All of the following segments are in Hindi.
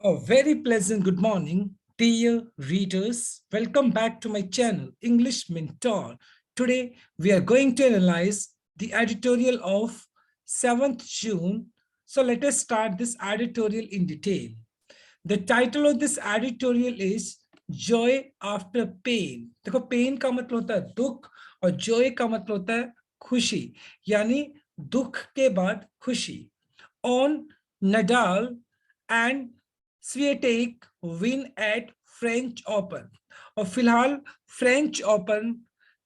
A very pleasant good morning, dear readers. Welcome back to my channel, English Mentor. Today, we are going to analyze the editorial of 7th June. So let us start this editorial in detail. The title of this editorial is Joy After Pain. देखो पेन का मतलब होता है दुख और जॉय का मतलब होता है खुशी, यानी दुख के बाद खुशी. On Nadal and Swiatek win at French open. और फिलहाल फ्रेंच ओपन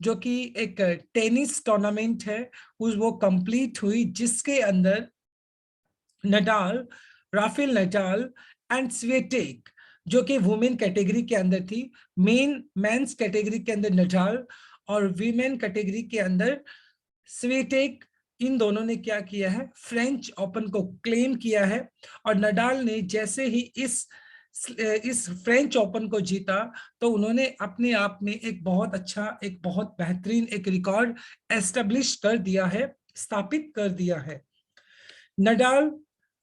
जो कि एक टेनिस टूर्नामेंट है वो कंप्लीट हुई, जिसके अंदर Nadal, Rafael Nadal and Swiatek जो कि वुमेन कैटेगरी के अंदर थी, मेंस कैटेगरी के अंदर नडाल और वीमेन कैटेगरी के अंदर स्विएटेक, इन दोनों ने क्या किया है, फ्रेंच ओपन को क्लेम किया है. और नडाल ने जैसे ही इस फ्रेंच ओपन को जीता तो उन्होंने अपने आप में एक बहुत अच्छा, एक बहुत बेहतरीन एक रिकॉर्ड एस्टेब्लिश कर दिया है, स्थापित कर दिया है. नडाल,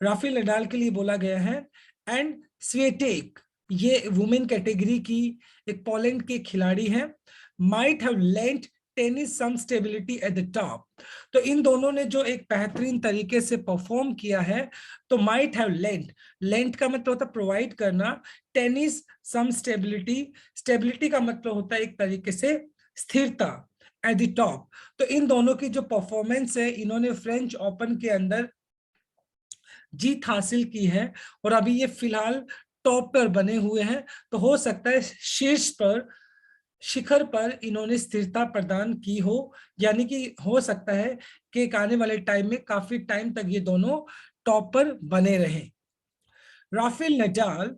राफेल नडाल के लिए बोला गया है, एंड स्विएटेक ये वुमेन कैटेगरी की एक पोलैंड के खिलाड़ी हैं, might have lent tennis some stability at the top. तो इन दोनों ने जो एक बेहतरीन तरीके से परफॉर्म किया है, तो माइट हैव लेंट का मतलब होता है प्रोवाइड करना, टेनिस सम स्टेबिलिटी का मतलब होता है एक तरीके से स्थिरता एट द टॉप. तो इन दोनों की जो परफॉर्मेंस है, इन्होंने फ्रेंच ओपन के अंदर जीत हासिल की है और अभी ये फिलहाल टॉप पर बने हुए हैं. तो हो सकता है शीर्ष पर, शिखर पर इन्होंने स्थिरता प्रदान की हो, यानी कि हो सकता है कि आने वाले टाइम में काफी टाइम तक ये दोनों टॉप पर बने रहें. Rafael Nadal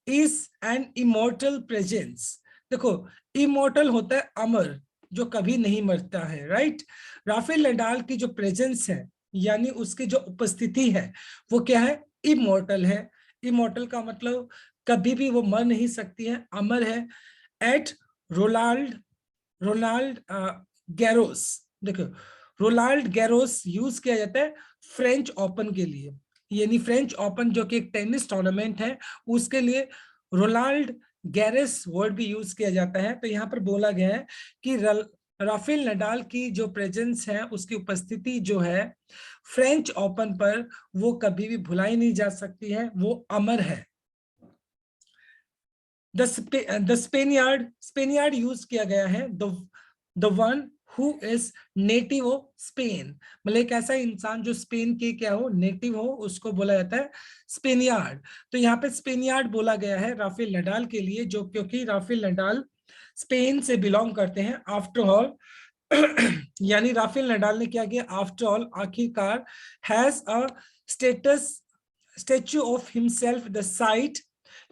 is an immortal presence. देखो, इमोर्टल होता है अमर, जो कभी नहीं मरता है, राइट. राफेल नडाल की जो प्रेजेंस है, यानी उसकी जो उपस्थिति है, वो क्या है, इमोर्टल है. इमोर्टल का मतलब कभी भी वो मर नहीं सकती है, अमर है. At Roland Roland Garros. देखो, रोनाल्ड गैरोस यूज किया जाता है फ्रेंच ओपन के लिए, यानी फ्रेंच ओपन जो कि एक टेनिस टूर्नामेंट है, उसके लिए रोनाल्ड गैरेस वर्ड भी यूज किया जाता है. तो यहाँ पर बोला गया है कि राफेल नडाल की जो प्रेजेंस है, उसकी उपस्थिति जो है फ्रेंच ओपन पर, वो कभी भी भुलाई नहीं जा सकती है, वो अमर है. द स्पेनियार्ड यूज किया गया है, the one who is native of Spain. मतलब एक ऐसा इंसान जो स्पेन के क्या हो, नेटिव हो, उसको बोला जाता है स्पेनियार्ड. तो यहाँ पे स्पेनियार्ड बोला गया है राफेल नडाल के लिए, जो क्योंकि राफेल नडाल स्पेन से बिलोंग करते हैं. आफ्टर ऑल यानी राफेल नडाल ने क्या किया, आफ्टर ऑल, आखिरकार, has a statue of himself the site,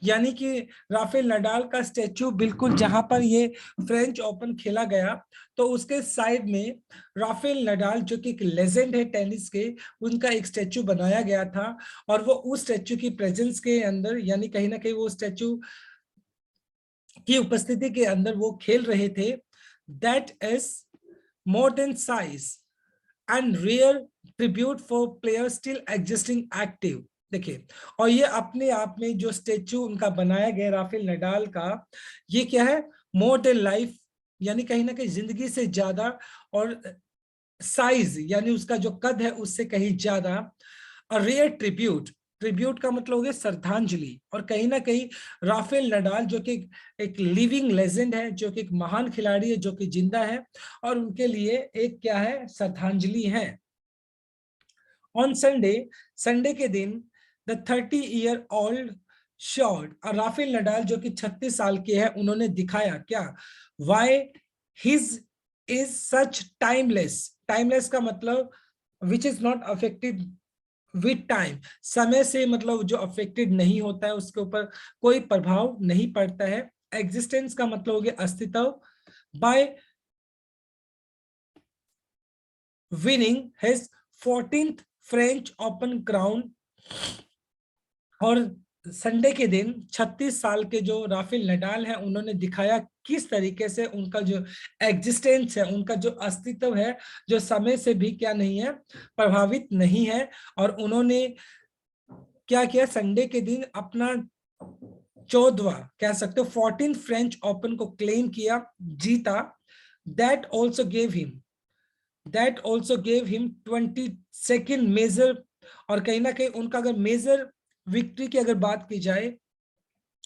यानी कि राफेल नडाल का स्टैचू बिल्कुल जहां पर ये फ्रेंच ओपन खेला गया, तो उसके साइड में राफेल नडाल जो कि एक लेजेंड है टेनिस के, उनका एक स्टैचू बनाया गया था. और वो उस स्टैचू की प्रेजेंस के अंदर, यानी कहीं ना कहीं वो स्टैचू की उपस्थिति के अंदर वो खेल रहे थे. That is more than size and rare tribute for players still existing active. देखिए, और ये अपने आप में जो स्टेच्यू उनका बनाया गया राफेल नडाल का, ये क्या है, मोर देन लाइफ, यानी कहीं ना कहीं जिंदगी से ज्यादा, और साइज यानी उसका जो कद है उससे कहीं ज्यादा. और रेयर ट्रिब्यूट, ट्रिब्यूट का मतलब हो गया श्रद्धांजलि. और कहीं ना कहीं राफेल नडाल जो कि एक लिविंग लेजेंड है, जो कि एक महान खिलाड़ी है, जो कि जिंदा है, और उनके लिए एक क्या है, श्रद्धांजलि है. ऑन संडे के दिन द 30-year-old शॉट, और राफेल नडाल जो कि 36 साल के हैं, उन्होंने दिखाया क्या, why his is such timeless का मतलब which is not affected with time, समय से मतलब जो अफेक्टेड नहीं होता है, उसके ऊपर कोई प्रभाव नहीं पड़ता है. एग्जिस्टेंस का मतलब हो गया अस्तित्व. Bye winning his 14th French open crown. और संडे के दिन 36 साल के जो राफेल नडाल हैं, उन्होंने दिखाया किस तरीके से उनका जो एग्जिस्टेंस है, उनका जो अस्तित्व है, जो समय से भी क्या नहीं है, प्रभावित नहीं है. और उन्होंने क्या किया, संडे के दिन अपना 14वां कह सकते हो 14 फ्रेंच ओपन को क्लेम किया, जीता। That also gave him that also gave him 22nd major. और कहीं ना कहीं उनका अगर मेजर विक्ट्री की अगर बात की जाए,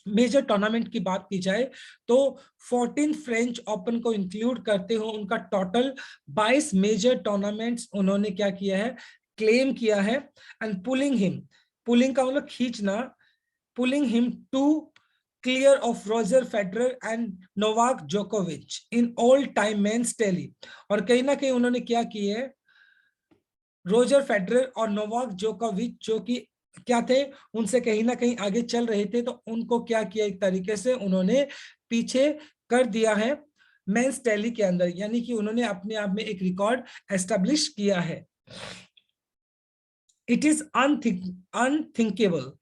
मेजर टूर्नामेंट की बात की जाए, तो 14 फ्रेंच ओपन को इंक्लूड करते हो उनका टोटल 22 मेजर टूर्नामेंट्स उन्होंने क्या किया है, क्लेम किया है। एंड पुलिंग का मतलब खींचना, pulling him to clear of Roger Federer and Novak Djokovic in all time men's tally। और कहीं ना कहीं उन्होंने क्या किया है, रोजर फेडरर और नोवाक जोकोविच जो कि क्या थे, उनसे कहीं ना कहीं आगे चल रहे थे, तो उनको क्या किया, एक तरीके से उन्होंने पीछे कर दिया है मेंस टैली के अंदर, यानी कि उन्होंने अपने आप में एक रिकॉर्ड एस्टेब्लिश किया है। इट इज अनथिंकेबल,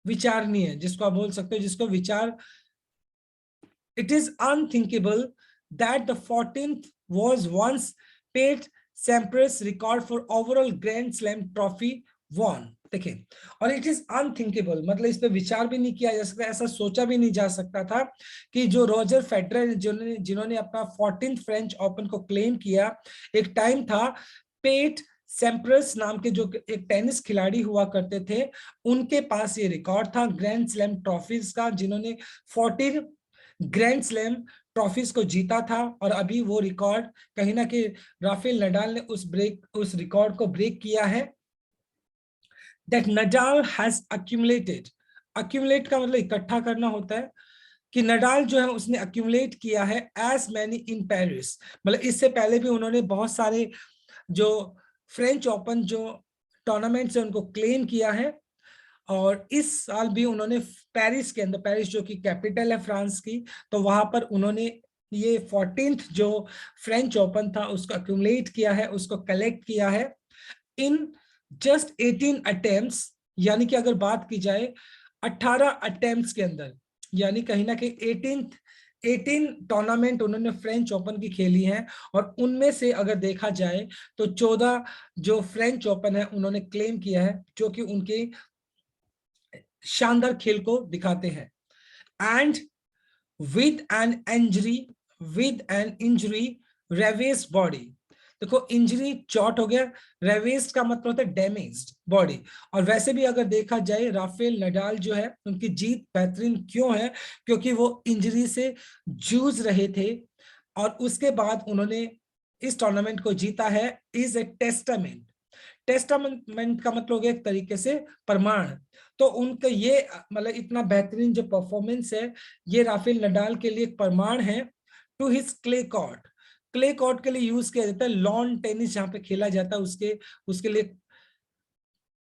विचारणीय जिसको आप बोल सकते हो, जिसको विचार, it is unthinkable that the 14th was once Pete Sampras record for overall Grand Slam trophy won। देखिए, और इट इज अनथिंकेबल मतलब इस पे विचार भी नहीं किया जा सकता, ऐसा सोचा भी नहीं जा सकता था कि जो रोजर फेडरर जिन्होंने अपना 14th फ्रेंच ओपन को क्लेम किया, एक टाइम था पेट सैम्प्रस नाम के जो एक टेनिस खिलाड़ी हुआ करते थे, उनके पास ये रिकॉर्ड था ग्रैंड स्लैम ट्रॉफीज का, जिन्होंने 14 ग्रैंड स्लैम ट्रॉफीज को जीता था। और अभी वो रिकॉर्ड कहीं ना कहीं राफेल नडाल ने उस रिकॉर्ड को ब्रेक किया है। That Nadal has accumulated, accumulate का मतलब इकट्ठा करना होता है, कि नडाल जो है उसने अक्यूमुलेट किया है एज मैनी इन पेरिस, मतलब इससे पहले भी उन्होंने बहुत सारे जो फ्रेंच ओपन जो टूर्नामेंट से उनको क्लेम किया है। और इस साल भी उन्होंने पेरिस के अंदर, पेरिस जो कि कैपिटल है फ्रांस की, तो वहां पर उन्होंने ये 14th जो फ्रेंच ओपन था उसको अक्यूमुलेट किया है, उसको कलेक्ट किया है इन जस्ट 18 अटेम्प्ट्स। यानी कि अगर बात की जाए 18 अटेम्प्ट्स के अंदर, यानी कहीं ना कहीं 18 टूर्नामेंट उन्होंने फ्रेंच ओपन की खेली हैं, और उनमें से अगर देखा जाए तो 14 जो फ्रेंच ओपन है उन्होंने क्लेम किया है, जो कि उनके शानदार खेल को दिखाते हैं। And with an injury, with an injury ravaged body, देखो इंजरी चोट हो गया, रेवेस्ड का मतलब होता है डैमेज्ड बॉडी। और वैसे भी अगर देखा जाए राफेल नडाल जो है उनकी जीत बेहतरीन क्यों है, क्योंकि वो इंजरी से जूझ रहे थे और उसके बाद उन्होंने इस टूर्नामेंट को जीता है। इज ए टेस्टामेंट, टेस्टामेंट का मतलब हो गया एक तरीके से प्रमाण। तो उनका ये मतलब इतना बेहतरीन जो परफॉर्मेंस है, ये राफेल नडाल के लिए एक प्रमाण है to his clay court. Clay court के लिए यूज किया जाता है, लॉन टेनिस जहां पे खेला जाता है उसके उसके लिए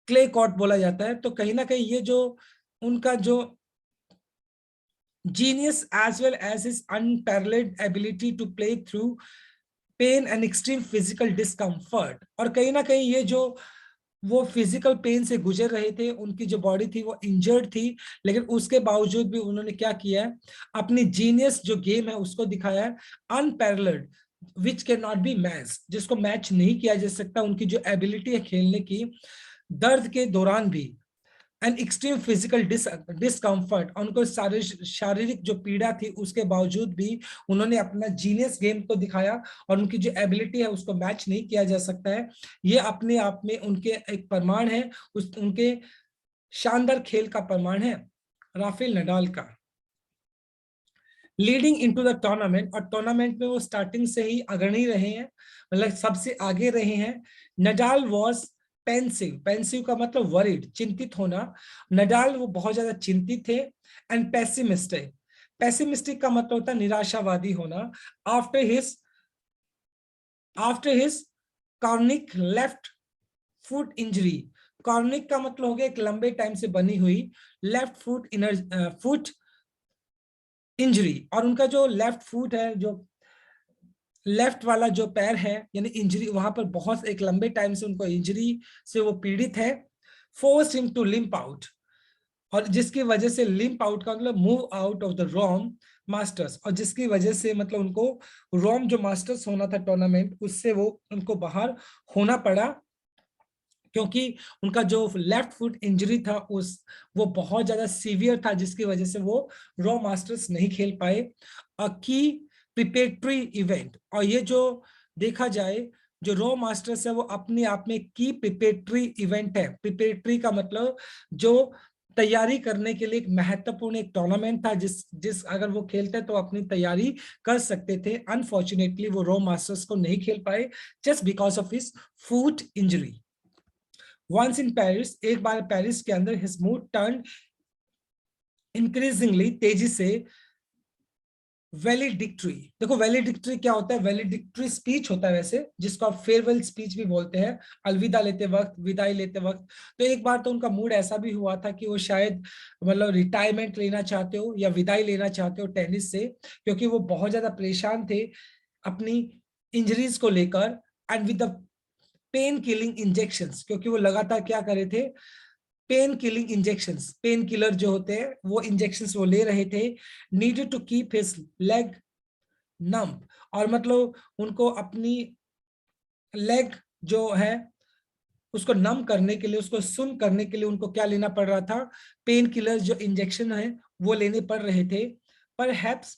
क्ले कोर्ट बोला जाता है। तो कहीं ना कहीं ये जो उनका जो genius as well as his unparalleled ability to play through pain and extreme physical discomfort, और कहीं ना कहीं ये जो वो फिजिकल पेन से गुजर रहे थे, उनकी जो बॉडी थी वो इंजर्ड थी, लेकिन उसके बावजूद भी उन्होंने क्या किया है, अपनी जीनियस जो गेम है उसको दिखाया है, unparalleled which can not be match, जिसको मैच नहीं किया जा सकता। उनकी जो एबिलिटी है खेलने की, दर्द के दौरान भी एंड एक्सट्रीम फिजिकल डिस्कम्फर्ट, उनको शारीरिक जो पीड़ा थी उसके बावजूद भी उन्होंने अपना जीनियस गेम को दिखाया, और उनकी जो एबिलिटी है उसको मैच नहीं किया जा सकता है। ये अपने आप में उनके एक प्रमाण है, उनके शानदार खेल का प्रमाण है राफेल नडाल का। लीडिंग इनटू द टूर्नामेंट, और टूर्नामेंट में वो स्टार्टिंग से ही अग्रणी रहे हैं, मतलब सबसे आगे रहे हैं। नडाल वॉज पेंसिव, पेंसिव का मतलब वरीड, चिंतित होना। नडाल वो बहुत ज्यादा चिंतित थे। एंड पेसिमिस्टिक, पेसिमिस्टिक का मतलब होता है निराशावादी होना। After his chronic left foot injury, chronic का मतलब हो गया एक लंबे टाइम से बनी हुई लेफ्ट फुट इंजरी, और उनका जो लेफ्ट फुट है, जो लेफ्ट वाला जो पैर है, यानी इंजरी वहां पर बहुत एक लंबे टाइम से उनको इंजरी से वो पीड़ित है। Force him to limp out, और जिसकी वजह से लिम्प आउट का मतलब move out of the Rome Masters, और जिसकी वजह से मतलब उनको रोम जो मास्टर्स होना था टूर्नामेंट, उससे वो उनको बाहर होना पड़ा। क्योंकि उनका जो लेफ्ट फुट इंजरी था वो बहुत ज्यादा सीवियर था, जिसकी वजह से वो रॉ मास्टर्स नहीं खेल पाए। की प्रिपेटरी इवेंट, और ये जो देखा जाए जो रॉ मास्टर्स है वो अपने आप में की प्रिपेटरी इवेंट है। प्रिपेटरी का मतलब जो तैयारी करने के लिए एक महत्वपूर्ण एक टूर्नामेंट था, जिस जिस अगर वो खेलते तो अपनी तैयारी कर सकते थे। अनफॉर्चुनेटली वो रॉ मास्टर्स को नहीं खेल पाए just because of his foot injury. Once in Paris, एक बार पेरिस के अंदर हिज मूड टर्न इंक्रीजिंगली, तेजी से वैलिडिक्टरी। देखो वैलिडिक्टरी क्या होता है? वैलिडिक्टरी स्पीच होता है वैसे, जिसको आप फेयरवेल स्पीच भी बोलते हैं, अलविदा लेते वक्त, विदाई लेते वक्त। तो एक बार तो उनका मूड ऐसा भी हुआ था कि वो शायद मतलब रिटायरमेंट लेना चाहते हो या विदाई लेना चाहते हो टेनिस से, क्योंकि वो बहुत ज्यादा परेशान थे अपनी इंजरीज को लेकर and with the pain killing injections, क्योंकि वो लगातार क्या करे थे, pain killing injections, pain killer जो होते हैं वो इंजेक्शंस वो ले रहे थे। Needed to keep his leg numb, और मतलब उनको अपनी लेग जो है उसको नम करने के लिए, उसको सुन करने के लिए उनको क्या लेना पड़ रहा था? पेन किलर जो इंजेक्शन है वो लेने पड़ रहे थे। Perhaps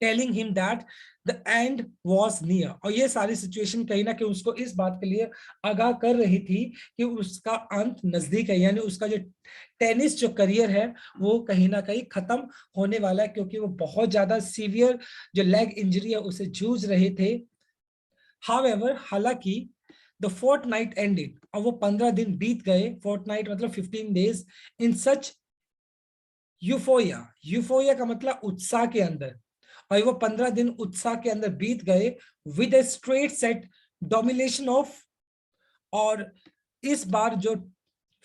telling him that the end was near, और ये सारी सिचुएशन कहीं ना कहीं उसको इस बात के लिए आगाह कर रही थी कि उसका अंत नजदीक है, यानी उसका जो टेनिस जो करियर है वो कहीं ना कहीं खत्म होने वाला है, क्योंकि वो बहुत ज्यादा सीवियर जो लेग इंजरी है उसे जूझ रहे थे। हाउएवर, हालांकि द फोर्टनाइट एंडेड, और वो 15 दिन बीत गए, फोर्टनाइट मतलब 15 डेज, इन सच यूफोरिया, यूफोरिया का मतलब उत्साह के अंदर, और वो 15 दिन उत्साह के अंदर बीत गए with a straight set domination of. और इस बार जो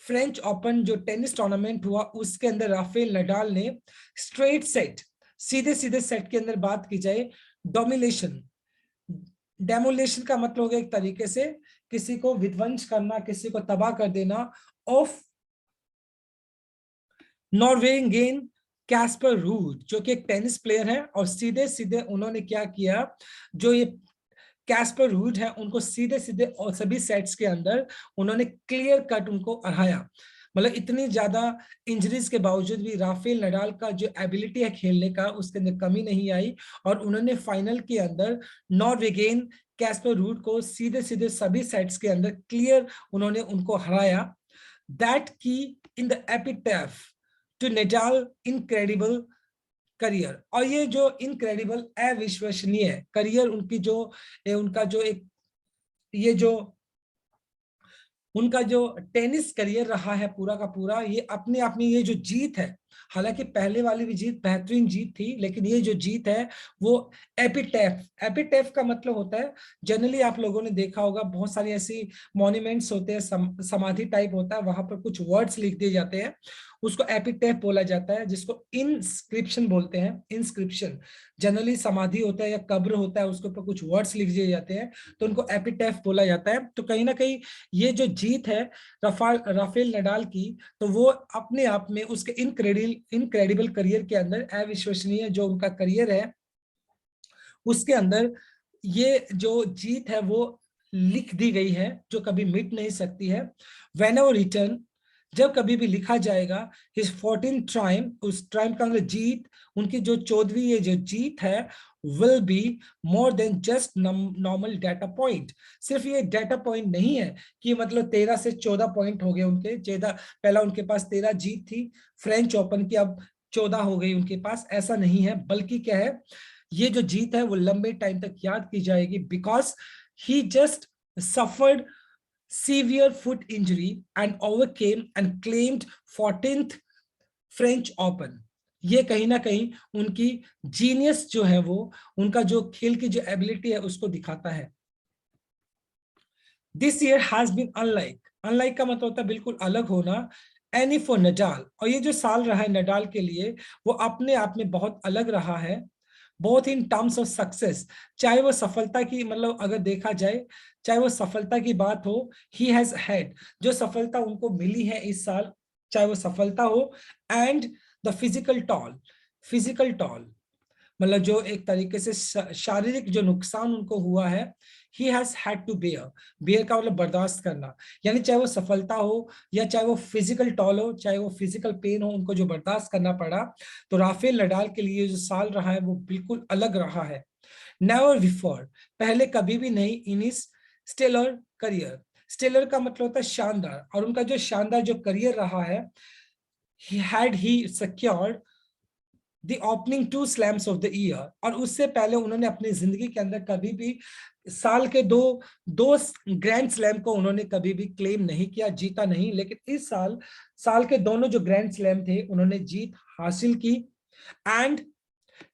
फ्रेंच ओपन जो टेनिस टूर्नामेंट हुआ उसके अंदर राफेल नडाल ने स्ट्रेट सेट, सीधे सीधे सेट के अंदर बात की जाए, डोमिनेशन, डेमोलेशन का मतलब हो गया एक तरीके से किसी को विध्वंस करना, किसी को तबाह कर देना, ऑफ नॉर्वेजियन कैस्पर रूड, जो कि एक टेनिस प्लेयर है। और सीधे सीधे उन्होंने क्या किया, जो ये कैस्पर रूड है उनको सीधे सीधे और सभी सेट्स के अंदर उन्होंने क्लियर कट उनको हराया। मतलब इतनी ज्यादा इंजरीज के बावजूद भी राफेल नडाल का जो एबिलिटी है खेलने का उसके अंदर कमी नहीं आई, और उन्होंने फाइनल के अंदर नॉर्वेजियन कैस्पर रूड को सीधे सीधे सभी सेट्स के अंदर क्लियर उन्होंने उनको हराया। दैट की in the epitaph to Nadal incredible career, और ये जो इनक्रेडिबल अविश्वसनीय करियर उनकी जो उनका जो एक ये जो उनका जो टेनिस करियर रहा है पूरा का पूरा, ये अपने आप में ये जो जीत है, हालांकि पहले वाली भी जीत बेहतरीन जीत थी, लेकिन ये जो जीत है वो एपिटैफ, एपिटैफ का मतलब होता है, जनरली आप लोगों ने देखा होगा बहुत सारी ऐसी मॉन्यूमेंट्स होते हैं, समाधि टाइप होता है, वहां पर कुछ वर्ड्स लिख दिए जाते हैं, उसको एपिटैफ बोला जाता है, जिसको इंस्क्रिप्शन बोलते हैं। इंस्क्रिप्शन जनरली समाधि होता है या कब्र होता है, उसके ऊपर कुछ वर्ड्स लिख दिए जाते हैं, तो उनको एपिटैफ बोला जाता है। तो कहीं ना कहीं ये जो जीत है राफेल नडाल की, तो वो अपने आप में उसके इनक्रेडिबल करियर के अंदर, अविश्वसनीय जो उनका करियर है उसके अंदर ये जो जीत है वो लिख दी गई है, जो कभी मिट नहीं सकती है। व्हेन एवर रिटर्न, जब कभी भी लिखा जाएगा, हिज 14th ट्रायम्फ, उस ट्रायम्फ का मतलब जीत, उनकी जो 14वीं ये जो जीत है, will be more than just normal data point. सिर्फ ये डाटा पॉइंट नहीं है कि मतलब 13 से 14 पॉइंट हो गए उनके, 14, पहला उनके पास 13 जीत थी फ्रेंच ओपन की, अब 14 हो गई उनके पास, ऐसा नहीं है, बल्कि क्या है, ये जो जीत है वो लंबे टाइम तक याद की जाएगी, because he just suffered severe foot injury and overcame and claimed 14th French open. ये कहीं ना कहीं उनकी जीनियस जो है वो, उनका जो खेल की जो एबिलिटी है उसको दिखाता है। This year has been unlike, unlike का मतलब होता है बिल्कुल अलग होना, एनी फॉर नडाल, और ये जो साल रहा है नडाल के लिए वो अपने आप में बहुत अलग रहा है, both in terms of success, चाहे वो सफलता की मतलब अगर देखा जाए, चाहे वो सफलता की बात हो, ही हैज हैड, जो सफलता उनको मिली है इस साल, चाहे वो सफलता हो, and the physical toll, physical toll, मतलब जो एक तरीके से शारीरिक जो नुकसान उनको हुआ है, he has had to bear, bear का मतलब बर्दाश्त करना, यानी चाहे वो सफलता हो या चाहे वो फिजिकल टॉल हो, चाहे वो फिजिकल पेन हो, उनको जो बर्दाश्त करना पड़ा। तो राफेल नडाल के लिए जो साल रहा है वो बिल्कुल अलग रहा है। नेवर बिफोर, पहले कभी भी नहीं, इन इज स्टेलर करियर, स्टेलर का मतलब होता है शानदार, और उनका जो शानदार जो करियर रहा है, he secured the opening two slams of the year, और उससे पहले उन्होंने अपनी जिंदगी के अंदर कभी भी साल के दो दो ग्रैंड स्लैम को उन्होंने कभी भी क्लेम नहीं किया, जीता नहीं, लेकिन इस साल साल के दोनों जो ग्रैंड स्लैम थे उन्होंने जीत हासिल की। एंड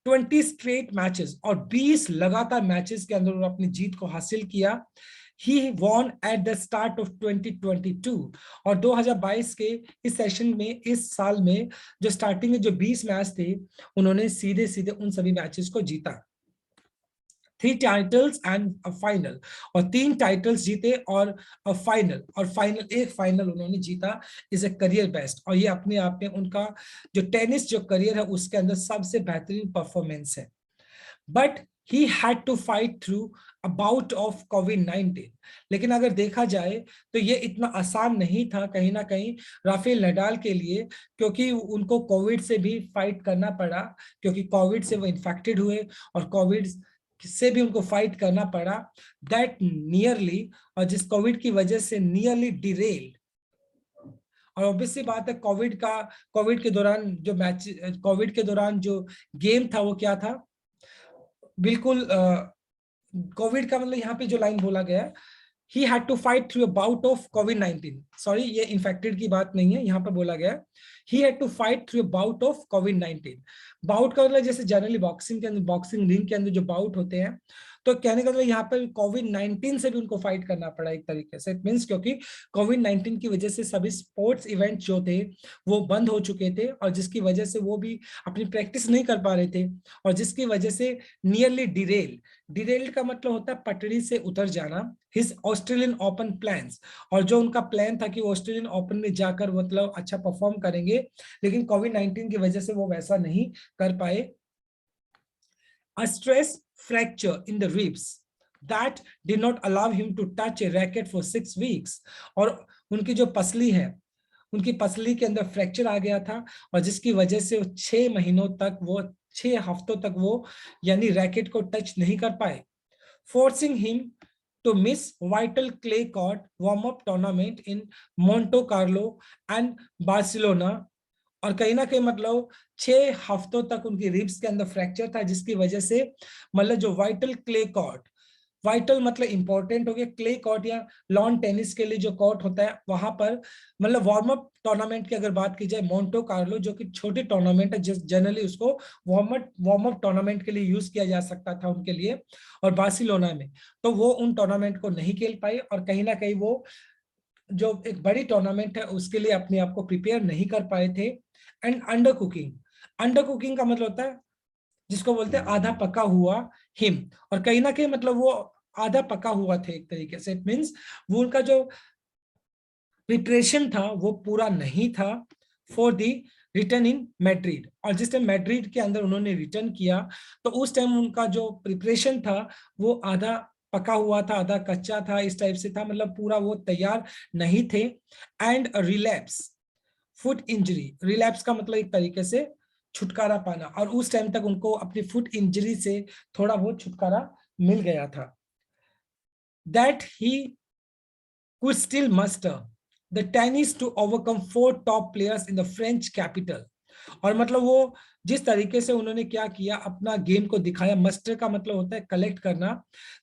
20 स्ट्रेट मैचेस, और 20 लगातार मैचेस के अंदर उन्होंने अपनी जीत को हासिल किया। He won at the start of 2022, और 2022 के इस सेशन में, इस साल में जो स्टार्टिंग में जो 20 मैच थे, उन्होंने सीधे सीधे उन सभी मैचेस को जीता। 3 टाइटल्स एंड अ फाइनल, और 3 टाइटल्स जीते और अ फाइनल, और फाइनल एक फाइनल उन्होंने जीता। इज अ करियर बेस्ट, और ये अपने आप में उनका जो टेनिस जो करियर है उसके अंदर सबसे बेहतरीन परफॉर्मेंस है। But he had to fight through a bout of COVID-19, लेकिन अगर देखा जाए तो ये इतना आसान नहीं था कहीं ना कहीं राफेल नडाल के लिए, क्योंकि उनको कोविड से भी फाइट करना पड़ा, क्योंकि कोविड से वो इन्फेक्टेड हुए और कोविड से भी उनको फाइट करना पड़ा। दैट नियरली, और जिस कोविड की वजह से नियरली डिरेल्ड, और ऑब्वियसली बात है कोविड के दौरान जो मैच, कोविड के दौरान जो गेम था वो क्या था, बिल्कुल कोविड का मतलब यहाँ पे जो लाइन बोला गया है, he had to fight through a bout of COVID-19, sorry ये इन्फेक्टेड की बात नहीं है, यहाँ पर बोला गया है he had to fight through a bout of COVID-19। Bout का मतलब जैसे जनरली बॉक्सिंग के अंदर, बॉक्सिंग रिंग के अंदर जो बाउट होते हैं, तो कहने का मतलब यहाँ पर कोविड-19 से भी उनको फाइट करना पड़ा एक तरीके से। इट मींस क्योंकि कोविड-19 की वजह से सभी स्पोर्ट्स इवेंट जो थे वो बंद हो चुके थे, और जिसकी वजह से वो भी अपनी प्रैक्टिस नहीं कर पा रहे थे, और जिसकी वजह से नियरली डिरेल्ड का मतलब होता है पटड़ी से उतर जाना। हिज ऑस्ट्रेलियन ओपन प्लान्स, और जो उनका प्लान था कि वो ऑस्ट्रेलियन ओपन में जाकर मतलब अच्छा परफॉर्म करेंगे, लेकिन कोविड-19 की वजह से वो वैसा नहीं कर पाए। A stress fracture in the ribs that did not allow him to touch a racket for 6 weeks, और उनकी जो पसली है, उनकी पसली के अंदर फ्रैक्चर आ गया था, और जिसकी वजह से 6 महीनों तक वो 6 हफ्तों तक वो यानी रैकेट को टच नहीं कर पाए, forcing him to miss vital clay court warm-up tournament in Monte Carlo and Barcelona। और कहीं ना कहीं मतलब 6 हफ्तों तक उनकी रिब्स के अंदर फ्रैक्चर था, जिसकी वजह से मतलब जो वाइटल क्ले कॉर्ट, वाइटल मतलब इंपॉर्टेंट हो गया, क्ले कॉर्ट या लॉन टेनिस के लिए जो कॉर्ट होता है वहां पर, मतलब वार्म अप टूर्नामेंट की अगर बात की जाए, मोन्टो कार्लो जो कि छोटी टूर्नामेंट है, जिस जनरली उसको वार्म अप टूर्नामेंट के लिए यूज किया जा सकता था उनके लिए, और बार्सिलोना में, तो वो उन टूर्नामेंट को नहीं खेल पाए, और कहीं ना कहीं वो जो एक बड़ी टूर्नामेंट है उसके लिए अपने आप को प्रिपेयर नहीं कर पाए थे। And under cooking, under cooking का मतलब होता है जिसको बोलते हैं आधा पका हुआ हिम, और कहीं ना कहीं मतलब वो आधा पका हुआ थे एक तरीके से। इट मींस वो उनका जो प्रिपरेशन था वो पूरा नहीं था for the return in Madrid, और जिस टाइम मैड्रिड के अंदर उन्होंने रिटर्न किया तो उस टाइम उनका जो प्रिपरेशन था वो आधा पका हुआ था, आधा कच्चा था, इस टाइप से था, मतलब पूरा वो तैयार नहीं थे। And relapse foot injury, relapse का मतलब एक तरीके से छुटकारा पाना, और उस टाइम तक उनको अपनी फुट इंजरी से थोड़ा बहुत छुटकारा मिल गया था। That he could still muster the tennis to overcome 4 top players in the French capital। और मतलब वो जिस तरीके से उन्होंने क्या किया, अपना गेम को दिखाया, मस्टर का मतलब होता है कलेक्ट करना,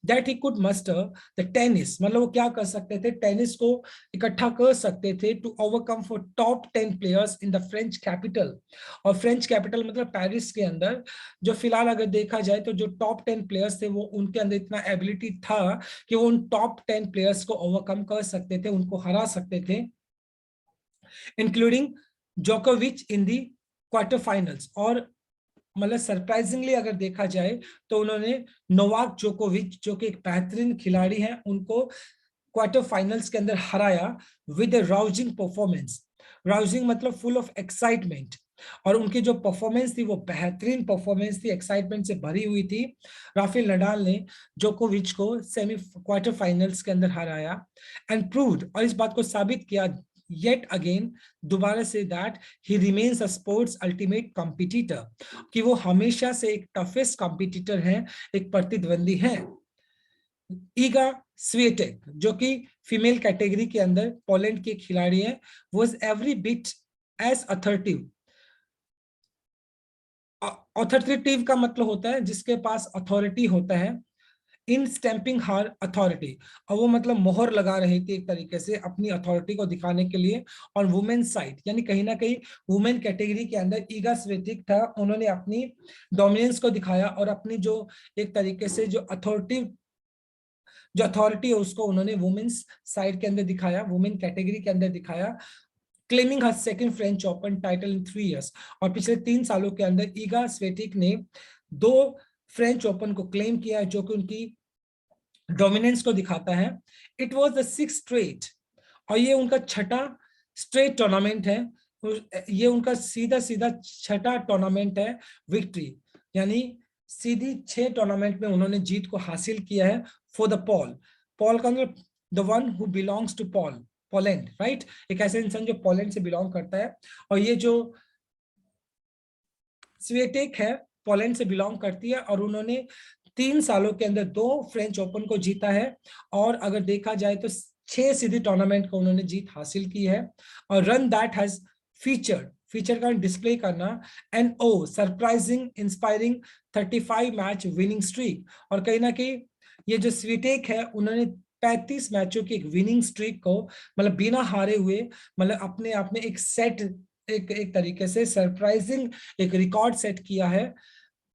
that he could muster the tennis, मतलब वो क्या कर सकते थे, टेनिस को इकट्ठा कर सकते थे to overcome four top 10 players in the French capital. और फ्रेंच कैपिटल मतलब पेरिस के अंदर, जो फिलहाल अगर देखा जाए तो जो टॉप 10 प्लेयर्स थे वो उनके अंदर इतना एबिलिटी था कि वो उन टॉप 10 प्लेयर्स को ओवरकम कर सकते थे, उनको हरा सकते थे, इंक्लूडिंग जोकोविच इन दी क्वार्टर फाइनल्स। और मतलब सरप्राइजिंगली अगर देखा जाए तो उन्होंने नोवाक जोकोविच जो कि एक बेहतरीन खिलाड़ी हैं उनको क्वार्टर फाइनल्स के अंदर हराया with A rousing performance. Rousing मतलब फुल ऑफ एक्साइटमेंट, और उनकी जो परफॉर्मेंस थी वो बेहतरीन परफॉर्मेंस थी, एक्साइटमेंट से भरी हुई थी। राफेल नडाल ने जोकोविच को सेमी क्वार्टर फाइनल्स के अंदर हराया एंड प्रूव्ड, और इस बात को साबित किया yet again, दोबारा से, that he remains a sports ultimate competitor, कि वो हमेशा से एक टफेस्ट कॉम्पिटिटर हैं, एक प्रतिद्वंदी हैं। ईगा स्विएटेक, जो कि फीमेल कैटेगरी के अंदर पोलैंड के खिलाड़ी हैं, was every bit as authoritative। Authoritative का मतलब होता है जिसके पास अथॉरिटी होता है, इन स्टैंपिंग हर अथॉरिटी, और वो मतलब मोहर लगा रही थी एक तरीके से अपनी अथॉरिटी को दिखाने के लिए। और वुमेन साइड, यानी कहीं ना कहीं वुमेन कैटेगरी के अंदर ईगा स्विएटेक था, उन्होंने अपनी डोमिनेंस को दिखाया और अपनी जो एक तरीके से जो अथॉरिटी है उसको उन्होंने वुमेन्स साइड के अंदर दिखाया, वुमेन कैटेगरी के अंदर दिखाया, claiming her second French open title in 3 years। और पिछले 3 सालों के अंदर ईगा स्विएटेक ने 2 फ्रेंच ओपन को क्लेम किया है, जो कि उनकी डोमिनेंस को दिखाता है। It was the 6th straight, और ये उनका छठा स्ट्रेट टूर्नामेंट है, ये उनका सीधा सीधा छठा टूर्नामेंट है विक्ट्री, यानी सीधी 6 टूर्नामेंट में उन्होंने जीत को हासिल किया है फॉर द पॉल का मतलब the one who belongs to Poland, right, एक ऐसे इंसान जो पोलैंड से बिलोंग करता है। और ये जो स्विएटेक है पोलैंड से बिलोंग करती है, और उन्होंने 3 सालों के अंदर 2 फ्रेंच ओपन को जीता है, और अगर देखा जाए तो 6 सीधी टूर्नामेंट को उन्होंने जीत हासिल की है। और रन दैट हैज फीचर का डिस्प्ले करना and oh surprising inspiring 35 match winning streak. और कहीं ना कहीं ये जो स्विएटेक है उन्होंने 35 मैचों की एक विनिंग स्ट्रीक को मतलब बिना हारे हुए मतलब अपने आप में एक तरीके से सरप्राइजिंग एक रिकॉर्ड सेट किया है।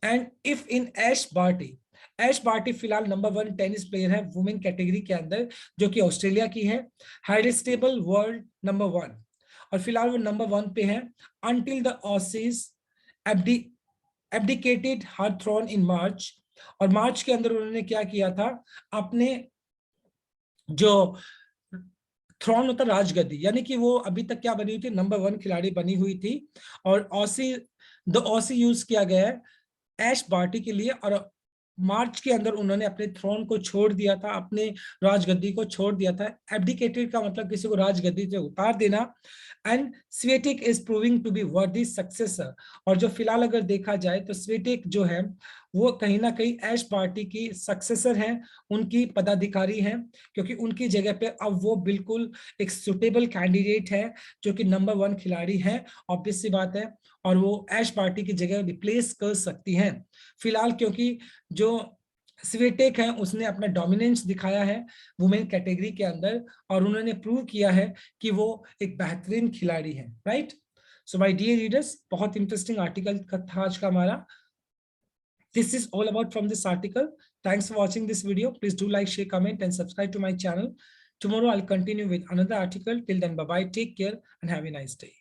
And if in Ash Barty फिलहाल नंबर 1 टेनिस प्लेयर है वुमेन कैटेगरी के अंदर, जो कि ऑस्ट्रेलिया की है, हाईएस्ट स्टेबल वर्ल्ड नंबर 1, और फिलहाल वो नंबर 1 पे है until the Aussies abdicated her throne in March. और मार्च के अंदर उन्होंने क्या किया था, अपने जो थ्रोन होता राजगद्दी, यानी कि वो अभी तक क्या बनी हुई थी, नंबर 1 खिलाड़ी बनी हुई थी, और ऑसी यूज किया गया है ऐश बार्टी के लिए। और मार्च के अंदर उन्होंने अपने थ्रोन को छोड़ दिया था, अपने राजगद्दी को छोड़ दिया था। एब्डिकेटेड का मतलब किसी को राजगद्दी से उतार देना। And Swiatek is proving to be worthy successor, और जो फिलहाल अगर देखा जाए तो स्विएटेक जो है वो कहीं ना कहीं ऐश बार्टी की सक्सेसर हैं, उनकी पदाधिकारी हैं, क्योंकि उनकी जगह पे अब वो बिल्कुल एक सुटेबल कैंडिडेट है, जो कि नंबर 1 खिलाड़ी है, ऑब्वियस सी बात है, और वो ऐश बार्टी की जगह रिप्लेस कर सकती हैं फिलहाल, क्योंकि जो स्विएटेक है उसने अपना डोमिनेंस दिखाया है वुमेन कैटेगरी के अंदर, और उन्होंने प्रूव किया है कि वो एक बेहतरीन खिलाड़ी है, right. So my dear readers, बहुत इंटरेस्टिंग आर्टिकल था आज का हमारा। This is all about from this article. Thanks for watching this video. Please do like, share, comment, and subscribe to my channel. Tomorrow I'll continue with another article. Till then, bye bye, take care, and have a nice day.